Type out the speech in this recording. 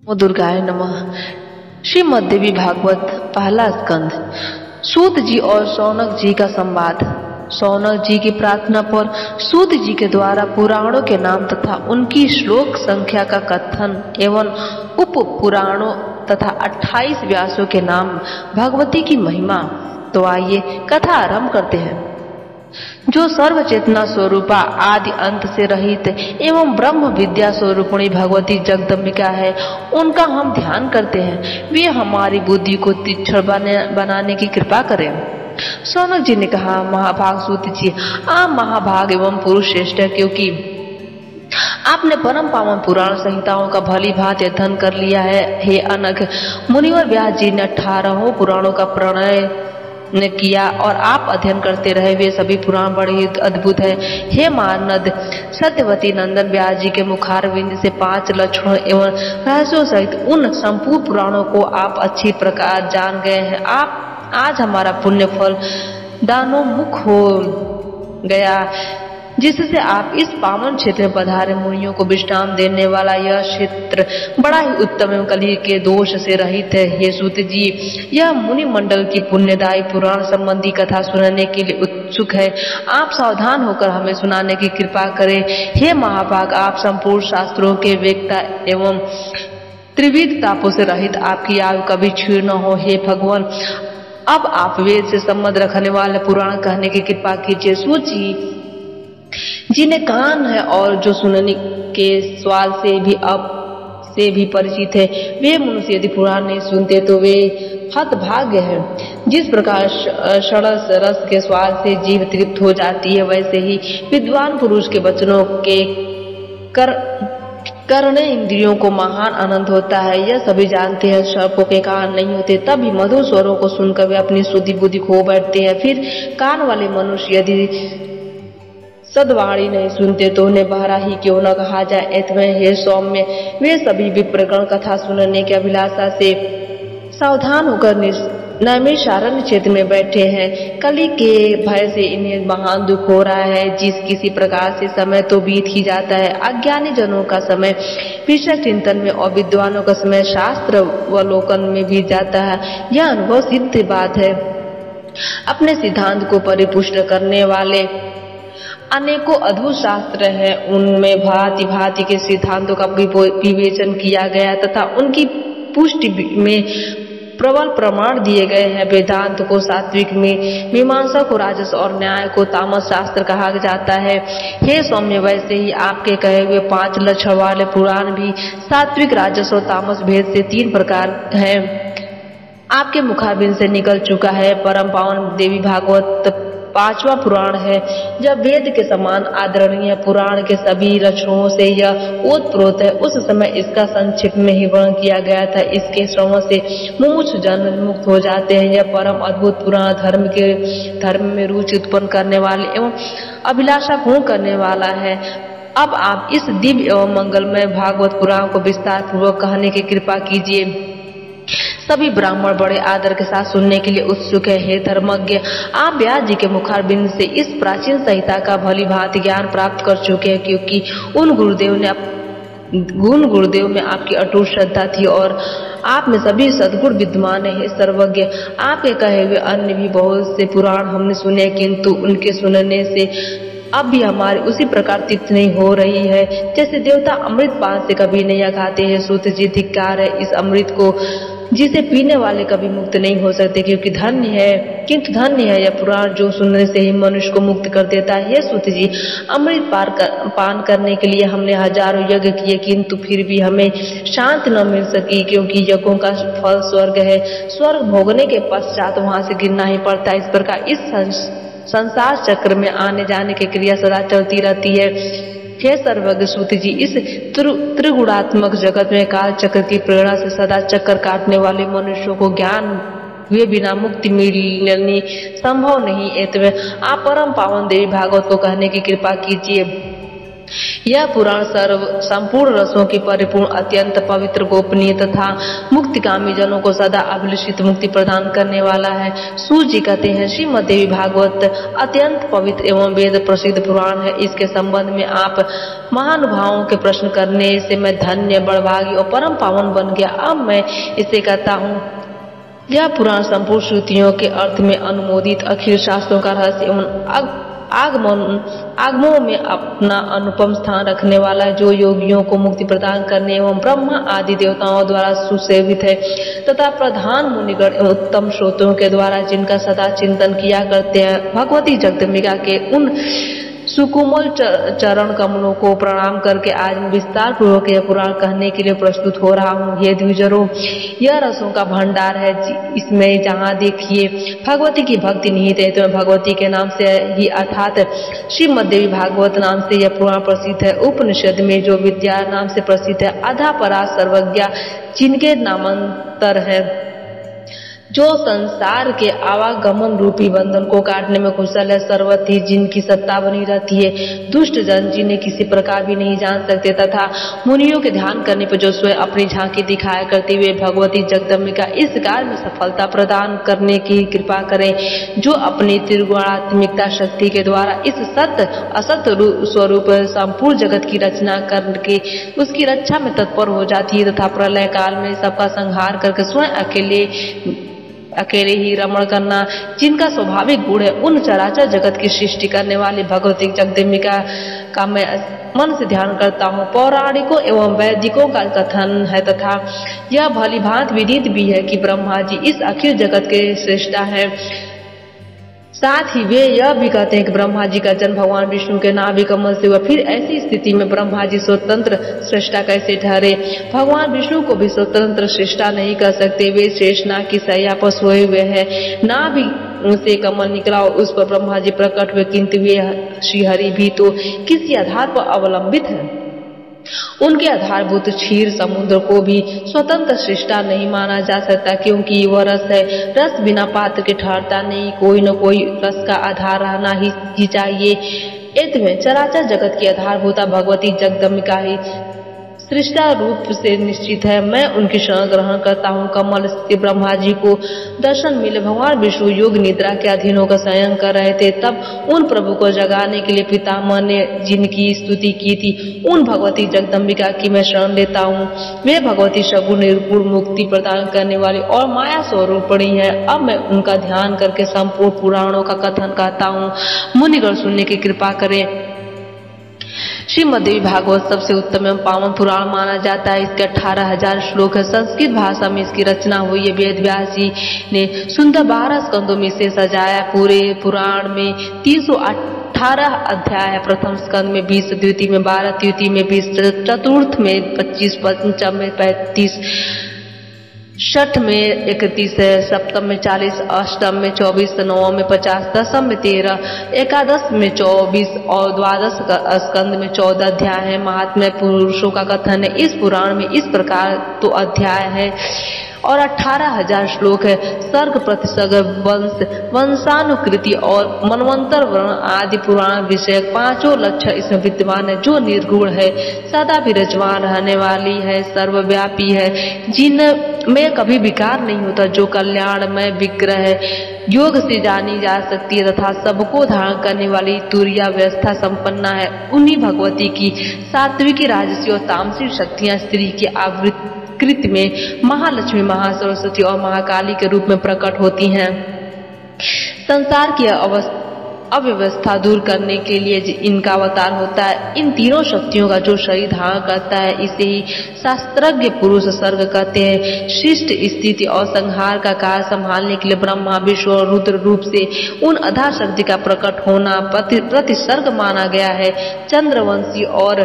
नमो दुर्गाय नमः। श्रीमद् देवी भागवत पहला स्कंद। सूत जी और शौनक जी का संवाद। शौनक जी की प्रार्थना पर सूत जी के द्वारा पुराणों के नाम तथा उनकी श्लोक संख्या का कथन एवं उप पुराणों तथा 28 व्यासों के नाम, भगवती की महिमा। तो आइए कथा आरंभ करते हैं। जो सर्व चेतना स्वरूपा आदि अंत से रहित एवं ब्रह्म विद्या स्वरूपिणी भगवती जगदम्बिका है, उनका हम ध्यान करते हैं। वे हमारी बुद्धि को तीक्ष्ण बनाने की कृपा करें। शौनक जी ने कहा, महाभाग सूत जी, आप महाभाग एवं पुरुष श्रेष्ठ है, क्योंकि आपने परम पावन पुराण संहिताओं का भली भांति अध्ययन कर लिया है। हे अनघ मुनिवर व्यास जी ने 18 पुराणों का प्रणय ने किया और आप अध्ययन करते रहे। वे सभी पुराण बड़े ही अद्भुत है। हे मानद सत्यवती नंदन व्यास जी के मुखारविंद से 5 लक्षणों एवं रहस्यों सहित उन संपूर्ण पुराणों को आप अच्छी प्रकार जान गए हैं। आप आज हमारा पुण्य फल दानोन्मुख हो गया, जिससे आप इस पावन क्षेत्र में पधारे। मुनियों को विश्राम देने वाला यह क्षेत्र बड़ा ही उत्तम एवं कलि के दोष से रहित है। हे सूत जी, यह मुनि मंडल की पुण्यदायी पुराण संबंधी कथा सुनने के लिए उत्सुक है। आप सावधान होकर हमें सुनाने की कृपा करें। हे महाभाग, आप संपूर्ण शास्त्रों के वेत्ता एवं त्रिविध तापों से रहित, आपकी आयु कभी क्षीण न हो। हे भगवान, अब आप वेद से संबंध रखने वाले पुराण कहने की कृपा कीजिए। सूत जी जिन्हें कान है और जो सुनने के स्वाद से भी परिचित है, वे मनुष्य यदि पुराण नहीं सुनते तो वे हतभाग्य है। जिस प्रकार षडस रस के स्वाद से जीव तृप्त हो जाती है, वैसे ही विद्वान पुरुष के वचनों के करने इंद्रियों को महान आनंद होता है। यह सभी जानते हैं। सर्पों के कान नहीं होते, तब भी मधुर स्वरों को सुनकर वे अपनी शुद्धि बुद्धि खो बैठते हैं। फिर कान वाले मनुष्य यदि सद्वाणी नहीं सुनते तो उन्हें बहरा ही क्यों न कहा जाए। ऐतमें हे सौम्य, वे सभी विप्रगण कथा सुनने की अभिलाषा से सावधान होकर नैमिषारण्य क्षेत्र में बैठे हैं। कली के भय से इन्हें महान दुख हो रहा है। जिस किसी प्रकार से समय तो बीत ही जाता है। अज्ञानी जनों का समय विषय चिंतन में और विद्वानों का समय शास्त्र अवलोकन में बीत जाता है। यह अनुभव सिद्ध बात है। अपने सिद्धांत को परिपुष्ट करने वाले अनेकों अद्भुत शास्त्र हैं। उनमें भांति भांति के सिद्धांतों का विवेचन किया गया तथा उनकी पुष्टि में प्रबल प्रमाण दिए गए हैं। वेदांत को सात्विक में, मीमांसा को राजस और न्याय को तामस शास्त्र कहा जाता है। हे सौम्य, वैसे ही आपके कहे हुए 5 लक्षण वाले पुराण भी सात्विक, राजस और तामस भेद से 3 प्रकार हैं। आपके मुखारबिंद से निकल चुका है। परम पावन देवी भागवत 5वां पुराण है। जब वेद के समान आदरणीय पुराण के सभी लक्षणों से यह ओतप्रोत है, उस समय इसका संक्षिप्त में ही वर्णन किया गया था। इसके श्रवण से मुमुक्षु जन मुक्त हो जाते हैं। यह परम अद्भुत पुराण धर्म में रुचि उत्पन्न करने वाले एवं अभिलाषा पूर्ण करने वाला है। अब आप इस दिव्य एवं मंगलमय भागवत पुराण को विस्तार पूर्वक कहने की कृपा कीजिए। सभी ब्राह्मण बड़े आदर के साथ सुनने के लिए उत्सुक है। हे धर्मज्ञ, आप व्यास जी के मुखारबिंद से इस प्राचीन संहिता का भली भांति ज्ञान प्राप्त कर चुके हैं, क्योंकि उन गुरुदेव में आपकी अटूट श्रद्धा थी और आप में सभी सद्गुण विद्यमान है। हे सर्वज्ञ, आपके कहे हुए अन्य भी बहुत से पुराण हमने सुने, किंतु उनके सुनने से अब भी हमारी उसी प्रकार तृप्ति नहीं हो रही है जैसे देवता अमृत पान से कभी नहीं खाते हैं। सूत जी, धिक्कार है इस अमृत को जिसे पीने वाले कभी मुक्त नहीं हो सकते, क्योंकि धन्य है यह पुराण जो सुनने से ही मनुष्य को मुक्त कर देता है। सूत जी, अमृत पान करने के लिए हमने हजारों यज्ञ किए, किंतु फिर भी हमें शांति न मिल सकी, क्योंकि यज्ञों का फल स्वर्ग है। स्वर्ग भोगने के पश्चात वहां से गिरना ही पड़ता है। इस प्रकार इस संसार चक्र में आने जाने की क्रिया सदा चलती रहती है। हे सर्वज्ञ सूत जी, इस त्रिगुणात्मक जगत में काल चक्र की प्रेरणा से सदा चक्कर काटने वाले मनुष्यों को ज्ञान हुए बिना मुक्ति मिलनी संभव नहीं। ऐतमें आप परम पावन देवी भागवत को कहने की कृपा कीजिए। यह पुराण संपूर्ण रसों की परिपूर्ण, अत्यंत पवित्र, गोपनीय तथा मुक्तिकामी जनों को सदा अभिलषित मुक्ति प्रदान करने वाला है। सूत जी कहते हैं, श्रीमद् देवी भागवत अत्यंत पवित्र एवं वेद प्रसिद्ध पुराण है। इसके संबंध में आप महानुभावों के प्रश्न करने से मैं धन्य, बड़भागी और परम पावन बन गया। अब मैं इसे कहता हूँ। यह पुराण संपूर्ण श्रुतियों के अर्थ में अनुमोदित, अखिल शास्त्रों का रहस्य एवं आगमों में अपना अनुपम स्थान रखने वाला, जो योगियों को मुक्ति प्रदान करने एवं ब्रह्मा आदि देवताओं द्वारा सुसेवित है तथा प्रधान मुनिगण एवं उत्तम श्रोतों के द्वारा जिनका सदा चिंतन किया करते हैं। भगवती जगदम्बिका के उन सुकोमल चरण कमलों को प्रणाम करके आज विस्तार पूर्वक यह पुराण कहने के लिए प्रस्तुत हो रहा हूँ। ये द्विजरों, यह रसों का भंडार है। इसमें जहाँ देखिए भगवती की भक्ति निहित है, तो भगवती के नाम से ही अर्थात श्रीमद् देवी भागवत नाम से यह पुराण प्रसिद्ध है। उपनिषद में जो विद्या नाम से प्रसिद्ध है, अधा परा सर्वज्ञा जिनके नामांतर है, जो संसार के आवागमन रूपी बंधन को काटने में कुशल है, सर्वथी जिनकी सत्ता बनी रहती है, दुष्ट जन जिन्हें किसी प्रकार भी नहीं जान सकते, तथा मुनियों के ध्यान करने पर जो स्वयं अपनी झांकी दिखाया करते हुए भगवती जगदम्बिका इस कार्य में सफलता प्रदान करने की कृपा करें, जो अपनी त्रिगुणात्मिकता शक्ति के द्वारा इस सत्य असत्य स्वरूप संपूर्ण जगत की रचना करके उसकी रक्षा में तत्पर हो जाती है तथा प्रलय काल में सबका संहार करके स्वयं अकेले ही रमण करना, जिनका स्वाभाविक गुण है, उन चराचर जगत की सृष्टि करने वाली भगवती जगदम्बिका का मैं मन से ध्यान करता हूँ। पौराणिकों एवं वैदिकों का कथन है तथा यह भली भांति विदित भी है कि ब्रह्मा जी इस अखिल जगत के सृष्टा है। साथ ही वे यह भी कहते हैं कि ब्रह्मा जी का जन्म भगवान विष्णु के नाभि कमल से हुआ। फिर ऐसी स्थिति में ब्रह्मा जी स्वतंत्र सृष्टा कैसे ठहरे? भगवान विष्णु को भी स्वतंत्र सृष्टा नहीं कर सकते। वे शेषनाग की शैया पर सोए हुए हैं, नाभि से कमल निकला और उस पर ब्रह्मा जी प्रकट हुए, किंतु वे श्रीहरि भी तो किसी आधार पर अवलंबित है। उनके आधारभूत क्षीर समुद्र को भी स्वतंत्र सृष्टा नहीं माना जा सकता, क्योंकि वह रस है। रस बिना पात्र के ठहरता नहीं, कोई न कोई रस का आधार रहना ही चाहिए। इतने चराचर जगत की आधारभूता भगवती जगदम्बिका ही सृष्टा रूप से निश्चित है। मैं उनकी शरण ग्रहण करता हूँ। कमल से ब्रह्मा जी को दर्शन मिले। भगवान विष्णु योग निद्रा के अधीन होकर शयन कर रहे थे, तब उन प्रभु को जगाने के लिए पितामह ने जिनकी स्तुति की थी, उन भगवती जगदम्बिका की मैं शरण लेता हूँ। वे भगवती सगुण निर्गुण मुक्ति प्रदान करने वाली और माया स्वरूपिणी है। अब मैं उनका ध्यान करके संपूर्ण पुराणों का कथन करता हूँ। मुनिगण सुनने की कृपा करें। श्रीमद् देवी भागवत सबसे उत्तम एवं पावन पुराण माना जाता है। इसके 18,000 श्लोक है। संस्कृत भाषा में इसकी रचना हुई है। वेद व्यास जी ने सुंदर 12 स्कंदों में से सजाया। पूरे पुराण में 318 अध्याय है। प्रथम स्कंद में 20, द्वितीय में 12, तृतीय में 20, चतुर्थ में 25, पंचम में 35, षठ में 31 है, सप्तम में 40, अष्टम में 24, नवम में 50, दसम में 13, एकादश में 24 और द्वादश स्कंद में 14 अध्याय है। महात्म्य पुरुषों का कथन है। इस पुराण में इस प्रकार तो अध्याय है और 18,000 श्लोक है। सर्ग, प्रतिसर्ग, वंशानुकृति और मनवंतर वर्ण आदि पुराण विषयक 5 लक्षण इसमें विद्यमान है। जो निर्गुण है, सदा विराजमान रहने वाली है, सर्वव्यापी है, जिनमें कभी विकार नहीं होता, जो कल्याणमय विग्रह है, योग से जानी जा सकती है तथा सबको धारण करने वाली तुर्या व्यवस्था संपन्ना है। उन्हीं भगवती की सात्विकी, राजसी और तामसिक शक्तियां स्त्री की आवृत्ति में महालक्ष्मी, महासरस्वती और महाकाली के रूप में प्रकट होती हैं। संसार की अव्यवस्था दूर करने के लिए इनका अवतार होता है। इन तीनों शक्तियों का जो शरीर धारण करता है, इसे ही शास्त्रज्ञ पुरुष सर्ग कहते हैं। शिष्ट स्थिति और संहार का कार्य संभालने के लिए ब्रह्मा, विष्णु और रुद्र रूप से उन अधा शक्ति का प्रकट होना प्रतिसर्ग माना गया है। चंद्रवंशी और